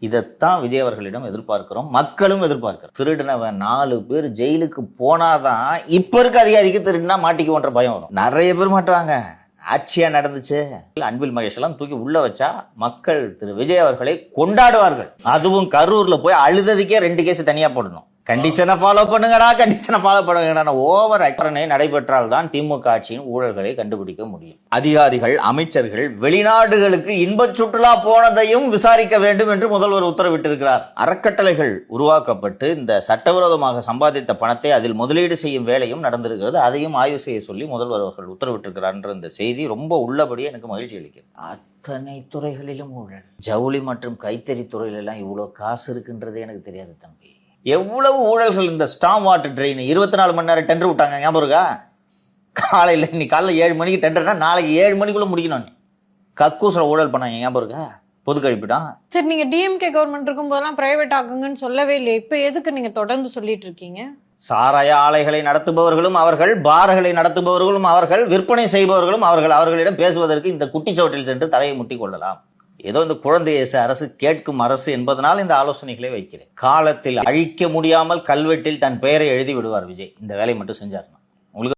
இதைத்தான் விஜய் அவர்களிடம் எதிர்பார்க்கிறோம், மக்களும் எதிர்பார்க்கிறோம். திருடினவன் 4 பேர் ஜெயிலுக்கு போனாதான் இப்ப இருக்க அதிகாரிக்கு திருடினா மாட்டிக்குவோன்ற பயம் வரும். நிறைய பேர் மாட்டுவாங்க. ஆட்சியா நடந்துச்சு, அன்பில் மகேஷ் எல்லாம் தூக்கி உள்ள வச்சா மக்கள் திரு விஜய் அவர்களை கொண்டாடுவார்கள். அதுவும் கரூர்ல போய் அழுததுக்கே 2 கேஸ் தனியா போடணும். கண்டிஷனை ஃபாலோ பண்ணுங்கடா, கண்டிஷனை ஃபாலோ பண்ணுங்கடா. ஓவர் அக்கறை நடைபெற்றால் தான் திமுக ஆட்சியின் ஊழல்களை கண்டுபிடிக்க முடியும். அதிகாரிகள், அமைச்சர்கள் வெளிநாடுகளுக்கு இன்பச் சுற்றுலா போனதையும் விசாரிக்க வேண்டும் என்று முதல்வர் உத்தரவிட்டிருக்கிறார். அறக்கட்டளைகள் உருவாக்கப்பட்டு இந்த சட்டவிரோதமாக சம்பாதித்த பணத்தை அதில் முதலீடு செய்யும் வேலையும் நடந்திருக்கிறது. அதையும் ஆய்வு செய்ய சொல்லி முதல்வர் அவர்கள் உத்தரவிட்டிருக்கிறார் என்ற இந்த செய்தி ரொம்ப உள்ளபடியே எனக்கு மகிழ்ச்சி அளிக்கிறது. அத்தனை துறைகளிலும் ஊழல். ஜவுளி மற்றும் கைத்தறி துறையிலெல்லாம் இவ்வளோ காசு இருக்குன்றதே எனக்கு தெரியாது தம்பி. எவ்வளவு ஊழல்கள். இந்த ஸ்டாம் வாட்டர் ட்ரெயின் 24 மணி நேரம் டெண்டர் விட்டாங்க, ஞாபகம் இருக்கா? காலையில் இன்னைக்கு காலையில் 7 மணிக்கு டெண்டர்னா நாளைக்கு 7 மணிக்குள்ள முடிக்கணும். கக்கூசில் ஊழல் பண்ணாங்க, ஞாபகம் இருக்கா? பொது கழிப்பிட்டான். சரி, நீங்க டிஎம்கே கவர்மெண்ட் இருக்கும் போதெல்லாம் பிரைவேட் ஆக்குங்கன்னு சொல்லவே இல்லையே, இப்ப எதுக்கு நீங்க தொடர்ந்து சொல்லிட்டு இருக்கீங்க? சாராய ஆலைகளை நடத்துபவர்களும் அவர்கள், பார்களை நடத்துபவர்களும் அவர்கள், விற்பனை செய்பவர்களும் அவர்கள். அவர்களிடம் பேசுவதற்கு இந்த குட்டிச்சோட்டில் சென்று தலையை முட்டி கொள்ளலாம். ஏதோ இந்த குழந்தை அரசு கேட்கும் அரசு என்பதனால் இந்த ஆலோசனைகளை வைக்கிறேன். காலத்தில் அழிக்க முடியாமல் கல்வெட்டில் தன் பெயரை எழுதி விடுவார் விஜய். இந்த வேலையை மட்டும் செஞ்சார்.